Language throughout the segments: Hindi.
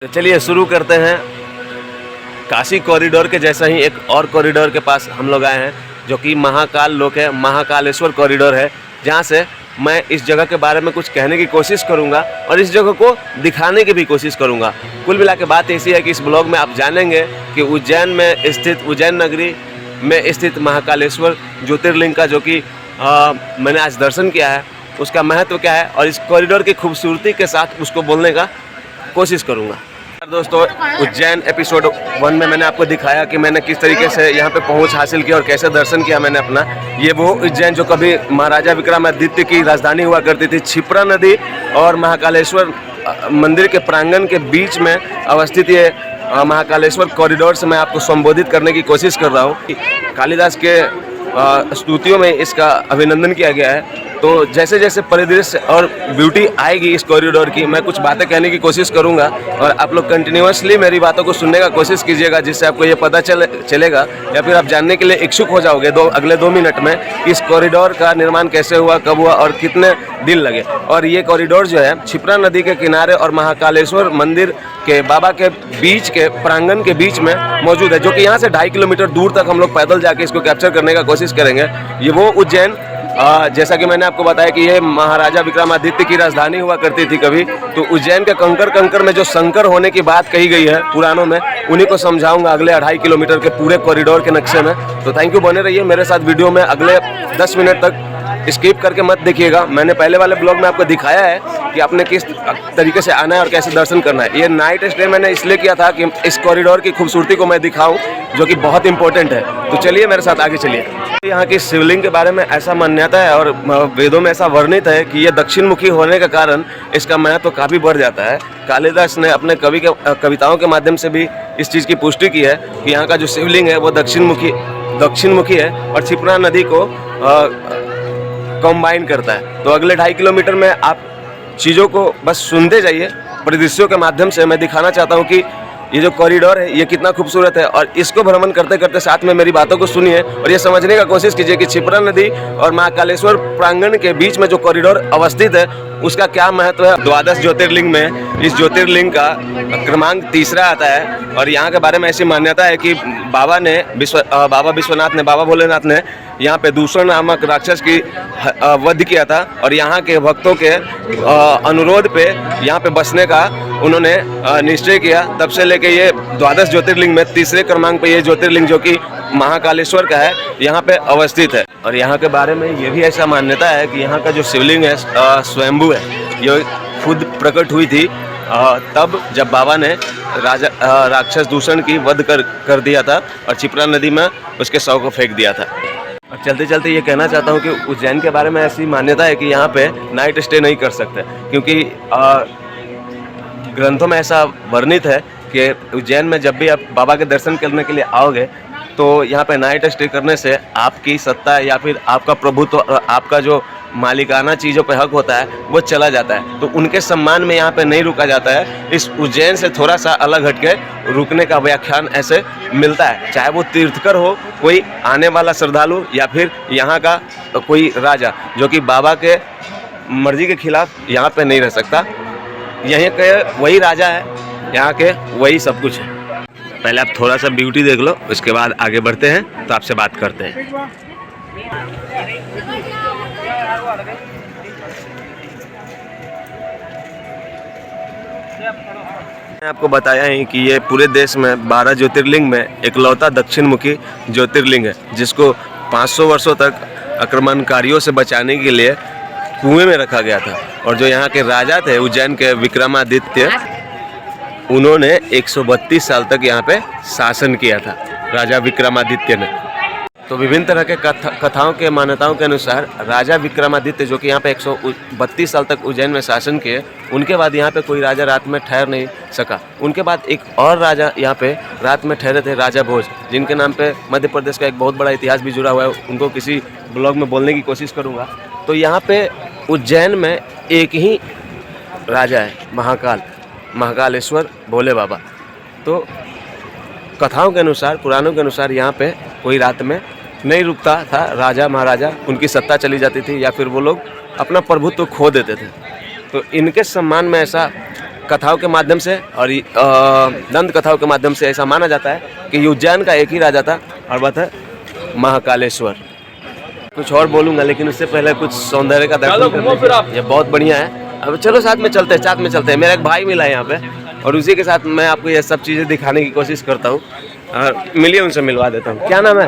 तो चलिए शुरू करते हैं। काशी कॉरिडोर के जैसा ही एक और कॉरिडोर के पास हम लोग आए हैं, जो कि महाकाल लोक है, महाकालेश्वर कॉरिडोर है, जहाँ से मैं इस जगह के बारे में कुछ कहने की कोशिश करूँगा और इस जगह को दिखाने की भी कोशिश करूँगा। कुल मिला के बात ऐसी है कि इस ब्लॉग में आप जानेंगे कि उज्जैन में स्थित, उज्जैन नगरी में स्थित महाकालेश्वर ज्योतिर्लिंग का, जो कि मैंने आज दर्शन किया है, उसका महत्व क्या है और इस कॉरिडोर की खूबसूरती के साथ उसको बोलने का कोशिश करूँगा। दोस्तों, उज्जैन एपिसोड 1 में मैंने आपको दिखाया कि मैंने किस तरीके से यहाँ पे पहुँच हासिल की और कैसे दर्शन किया मैंने अपना। ये वो उज्जैन जो कभी महाराजा विक्रमादित्य की राजधानी हुआ करती थी, क्षिप्रा नदी और महाकालेश्वर मंदिर के प्रांगण के बीच में अवस्थित ये महाकालेश्वर कॉरिडोर से मैं आपको संबोधित करने की कोशिश कर रहा हूँ। कालिदास के स्तुतियों में इसका अभिनंदन किया गया है। तो जैसे जैसे परिदृश्य और ब्यूटी आएगी इस कॉरिडोर की, मैं कुछ बातें कहने की कोशिश करूंगा और आप लोग कंटिन्यूअसली मेरी बातों को सुनने का कोशिश कीजिएगा, जिससे आपको ये पता चलेगा या फिर आप जानने के लिए इच्छुक हो जाओगे अगले 2 मिनट में कि इस कॉरिडोर का निर्माण कैसे हुआ, कब हुआ और कितने दिन लगे। और ये कॉरिडोर जो है क्षिप्रा नदी के किनारे और महाकालेश्वर मंदिर के बाबा के बीच के प्रांगण के बीच में मौजूद है, जो कि यहाँ से 2.5 किलोमीटर दूर तक हम लोग पैदल जाके इसको कैप्चर करने का कोशिश करेंगे। ये वो उज्जैन, जैसा कि मैंने आपको बताया कि ये महाराजा विक्रमादित्य की राजधानी हुआ करती थी कभी, तो उज्जैन के कंकर में जो शंकर होने की बात कही गई है पुराणों में, उन्हीं को समझाऊंगा अगले 2.5 किलोमीटर के पूरे कॉरिडोर के नक्शे में। तो थैंक यू, बने रहिए मेरे साथ वीडियो में, अगले 10 मिनट तक स्किप करके मत देखिएगा। मैंने पहले वाले ब्लॉग में आपको दिखाया है कि आपने किस तरीके से आना है और कैसे दर्शन करना है। ये नाइट स्टे मैंने इसलिए किया था कि इस कॉरिडोर की खूबसूरती को मैं दिखाऊं, जो कि बहुत इंपॉर्टेंट है। तो चलिए मेरे साथ आगे चलिए। यहाँ की शिवलिंग के बारे में ऐसा मान्यता है और वेदों में ऐसा वर्णित है कि ये दक्षिण मुखी होने के कारण इसका महत्व काफ़ी बढ़ जाता है। कालिदास ने अपने कविताओं के माध्यम से भी इस चीज़ की पुष्टि की है कि यहाँ का जो शिवलिंग है वो दक्षिण मुखी है और क्षिप्रा नदी को कंबाइन करता है। तो अगले 2.5 किलोमीटर में आप चीज़ों को बस सुनते जाइए। परिदृश्यों के माध्यम से मैं दिखाना चाहता हूँ कि ये जो कॉरिडोर है ये कितना खूबसूरत है, और इसको भ्रमण करते करते साथ में मेरी बातों को सुनिए और ये समझने का कोशिश कीजिए कि क्षिप्रा नदी और महाकालेश्वर प्रांगण के बीच में जो कॉरिडोर अवस्थित है उसका क्या महत्व है। 12 ज्योतिर्लिंग में इस ज्योतिर्लिंग का क्रमांक 3रा आता है और यहाँ के बारे में ऐसी मान्यता है कि बाबा भोलेनाथ ने यहाँ पे दूषण नामक राक्षस की वध किया था और यहाँ के भक्तों के अनुरोध पे यहाँ पे बसने का उन्होंने निश्चय किया। तब से लेके ये 12 ज्योतिर्लिंग में 3रे क्रमांक पे ये ज्योतिर्लिंग, जो कि महाकालेश्वर का है, यहाँ पे अवस्थित है। और यहाँ के बारे में ये भी ऐसा मान्यता है कि यहाँ का जो शिवलिंग है स्वयंभू है, ये खुद प्रकट हुई थी तब जब बाबा ने राक्षस दूषण की वध कर दिया था और क्षिप्रा नदी में उसके शव को फेंक दिया था। और चलते चलते ये कहना चाहता हूँ कि उज्जैन के बारे में ऐसी मान्यता है कि यहाँ पे नाइट स्टे नहीं कर सकते, क्योंकि ग्रंथों में ऐसा वर्णित है कि उज्जैन में जब भी आप बाबा के दर्शन करने के लिए आओगे तो यहाँ पे नाइट स्टे करने से आपकी सत्ता या फिर आपका प्रभुत्व, आपका जो मालिकाना चीज़ों पे हक होता है वो चला जाता है। तो उनके सम्मान में यहाँ पे नहीं रुका जाता है। इस उज्जैन से थोड़ा सा अलग हटके रुकने का व्याख्यान ऐसे मिलता है, चाहे वो तीर्थकर हो, कोई आने वाला श्रद्धालु या फिर यहाँ का कोई राजा, जो कि बाबा के मर्जी के खिलाफ यहाँ पे नहीं रह सकता। यहीं के वही राजा है, यहाँ के वही सब कुछ है। पहले आप थोड़ा सा ब्यूटी देख लो, उसके बाद आगे बढ़ते हैं तो आपसे बात करते हैं। मैंने आपको बताया ही कि ये पूरे देश में 12 ज्योतिर्लिंग में इकलौता दक्षिण मुखी ज्योतिर्लिंग है, जिसको 500 वर्षों तक आक्रमणकारियों से बचाने के लिए कुएं में रखा गया था। और जो यहाँ के राजा थे उज्जैन के विक्रमादित्य, उन्होंने 132 साल तक यहाँ पे शासन किया था, राजा विक्रमादित्य ने। तो विभिन्न तरह के कथाओं के मान्यताओं के अनुसार राजा विक्रमादित्य, जो कि यहाँ पे 132 साल तक उज्जैन में शासन किए, उनके बाद यहाँ पे कोई राजा रात में ठहर नहीं सका। उनके बाद एक और राजा यहाँ पे रात में ठहरे थे, राजा भोज, जिनके नाम पे मध्य प्रदेश का एक बहुत बड़ा इतिहास भी जुड़ा हुआ है। उनको किसी ब्लॉग में बोलने की कोशिश करूँगा। तो यहाँ पे उज्जैन में एक ही राजा है, महाकालेश्वर भोले बाबा। तो कथाओं के अनुसार, पुराणों के अनुसार यहाँ पे कोई रात में नहीं रुकता था राजा महाराजा, उनकी सत्ता चली जाती थी या फिर वो लोग अपना प्रभुत्व खो देते थे। तो इनके सम्मान में ऐसा कथाओं के माध्यम से और दंत कथाओं के माध्यम से ऐसा माना जाता है कि उज्जैन का एक ही राजा था और वह था महाकालेश्वर। कुछ और बोलूँगा लेकिन उससे पहले कुछ सौंदर्य का दर्शन करते। ये बहुत बढ़िया है। अब चलो साथ में चलते हैं। मेरा एक भाई मिला है यहाँ पे और उसी के साथ मैं आपको ये सब चीज़ें दिखाने की कोशिश करता हूँ और मिलिए, उनसे मिलवा देता हूँ। क्या नाम है?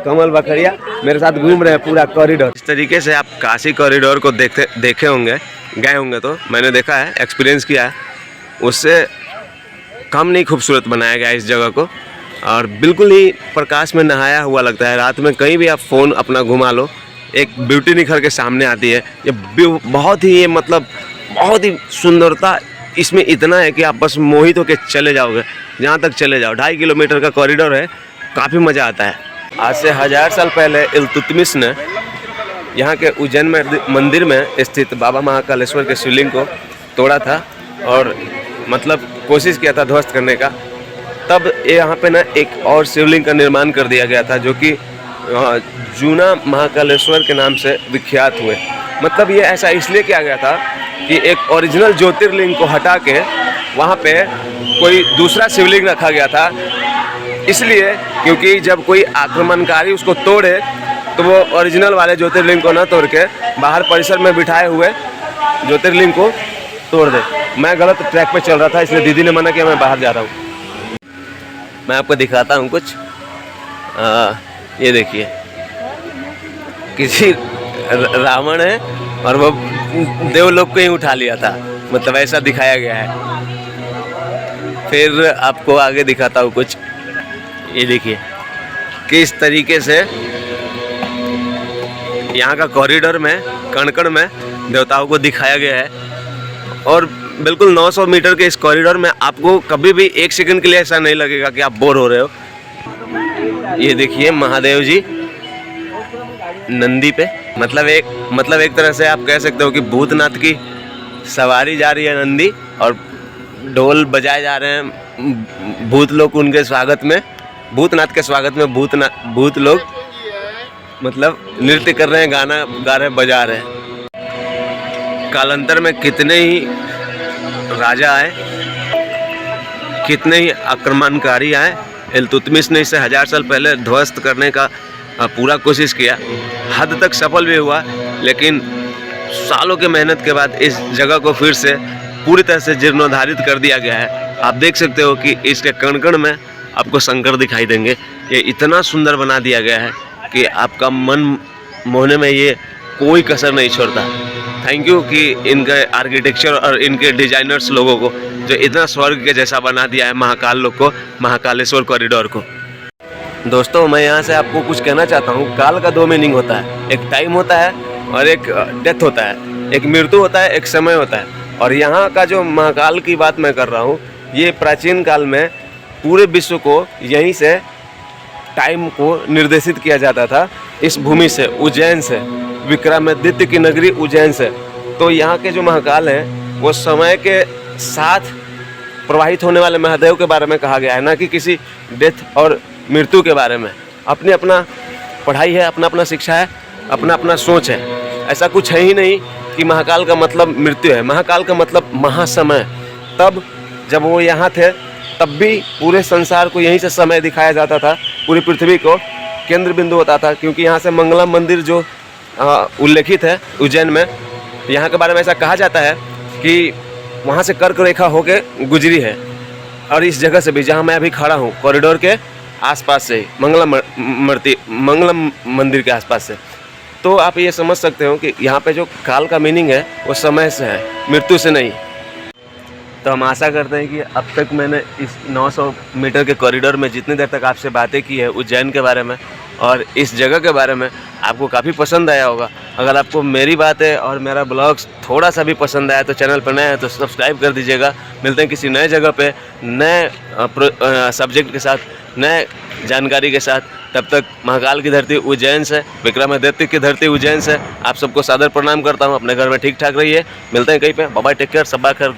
कमल बखरिया मेरे साथ घूम रहे हैं पूरा कॉरिडोर। इस तरीके से आप काशी कॉरिडोर को देखे होंगे, गए होंगे, तो मैंने देखा है, एक्सपीरियंस किया है, उससे कम नहीं खूबसूरत बनाया गया इस जगह को और बिल्कुल ही प्रकाश में नहाया हुआ लगता है। रात में कहीं भी आप फ़ोन अपना घुमा लो, एक ब्यूटी निखर के सामने आती है। ये बहुत ही मतलब बहुत ही सुंदरता इसमें इतना है कि आप बस मोहित होकर चले जाओगे, जहाँ तक चले जाओ। 2.5 किलोमीटर का कॉरिडोर है, काफ़ी मज़ा आता है। आज से 1000 साल पहले इल्तुतमिश ने यहाँ के उज्जैन मंदिर में स्थित बाबा महाकालेश्वर के शिवलिंग को तोड़ा था और मतलब कोशिश किया था ध्वस्त करने का। तब यहाँ पे ना एक और शिवलिंग का निर्माण कर दिया गया था जो कि जूना महाकालेश्वर के नाम से विख्यात हुए। मतलब ये ऐसा इसलिए किया गया था कि एक ओरिजिनल ज्योतिर्लिंग को हटा के वहाँ पे कोई दूसरा शिवलिंग रखा गया था, इसलिए क्योंकि जब कोई आक्रमणकारी उसको तोड़े तो वो ओरिजिनल वाले ज्योतिर्लिंग को ना तोड़ के बाहर परिसर में बिठाए हुए ज्योतिर्लिंग को तोड़ दे। मैं गलत ट्रैक पे चल रहा था, इसलिए दीदी ने मना किया, मैं बाहर जा रहा हूँ। मैं आपको दिखाता हूँ कुछ। ये देखिए, किसी रावण है और वो देवलोक को ही उठा लिया था, मतलब ऐसा दिखाया गया है। फिर आपको आगे दिखाता हूँ कुछ। ये देखिए किस तरीके से यहाँ का कॉरिडोर में कण-कण में देवताओं को दिखाया गया है और बिल्कुल 900 मीटर के इस कॉरिडोर में आपको कभी भी 1 सेकंड के लिए ऐसा नहीं लगेगा कि आप बोर हो रहे हो। ये देखिए महादेव जी नंदी पे, मतलब एक तरह से आप कह सकते हो कि भूतनाथ की सवारी जा रही है नंदी और ढोल बजाए जा रहे हैं भूत लोग उनके स्वागत में, भूतनाथ के स्वागत में भूत लोग मतलब नृत्य कर रहे हैं, गाना गा रहे हैं, बजा रहे हैं। कालांतर में कितने ही राजा आए, कितने ही आक्रमणकारी आए। इल्तुतमिश ने इसे 1000 साल पहले ध्वस्त करने का पूरा कोशिश किया, हद तक सफल भी हुआ, लेकिन सालों के मेहनत के बाद इस जगह को फिर से पूरी तरह से जीर्णोद्धारित कर दिया गया है। आप देख सकते हो कि इसके कण-कण में आपको शंकर दिखाई देंगे। ये इतना सुंदर बना दिया गया है कि आपका मन मोहने में ये कोई कसर नहीं छोड़ता। थैंक यू कि इनके आर्किटेक्चर और इनके डिजाइनर्स लोगों को जो इतना स्वर्ग के जैसा बना दिया है महाकाल लोग को, महाकालेश्वर कॉरिडोर को। दोस्तों मैं यहाँ से आपको कुछ कहना चाहता हूँ। काल का 2 मीनिंग होता है, एक टाइम होता है और एक डेथ होता है, एक मृत्यु होता है, एक समय होता है। और यहाँ का जो महाकाल की बात मैं कर रहा हूँ, ये प्राचीन काल में पूरे विश्व को यहीं से टाइम को निर्देशित किया जाता था, इस भूमि से, उज्जैन से, विक्रमादित्य की नगरी उज्जैन से। तो यहाँ के जो महाकाल हैं वो समय के साथ प्रवाहित होने वाले महादेव के बारे में कहा गया है, ना कि किसी डेथ और मृत्यु के बारे में। अपनी अपना पढ़ाई है, अपना अपना शिक्षा है, अपना अपना सोच है। ऐसा कुछ है ही नहीं कि महाकाल का मतलब मृत्यु है। महाकाल का मतलब महासमय। तब जब वो यहाँ थे तब भी पूरे संसार को यहीं से समय दिखाया जाता था, पूरी पृथ्वी को केंद्र बिंदु होता था। क्योंकि यहाँ से मंगलम मंदिर जो उल्लेखित है उज्जैन में, यहाँ के बारे में ऐसा कहा जाता है कि वहाँ से कर्क रेखा होके गुजरी है। और इस जगह से भी, जहाँ मैं अभी खड़ा हूँ, कॉरिडोर के आसपास से ही, मंगलम मंदिर के आसपास से, तो आप ये समझ सकते हो कि यहाँ पे जो काल का मीनिंग है वो समय से है, मृत्यु से नहीं। तो हम आशा करते हैं कि अब तक मैंने इस 900 मीटर के कॉरिडोर में जितनी देर तक आपसे बातें की है उज्जैन के बारे में और इस जगह के बारे में, आपको काफ़ी पसंद आया होगा। अगर आपको मेरी बातें और मेरा ब्लॉग्स थोड़ा सा भी पसंद आया तो चैनल पर नए हैं तो सब्सक्राइब कर दीजिएगा। मिलते हैं किसी नए जगह पे, नए सब्जेक्ट के साथ, नए जानकारी के साथ। तब तक महाकाल की धरती उज्जैन से, विक्रमादित्य की धरती उज्जैन से आप सबको सादर प्रणाम करता हूँ। अपने घर में ठीक ठाक रहिए। मिलते हैं कहीं पे। बाय बाय, टेक केयर, सब खैर।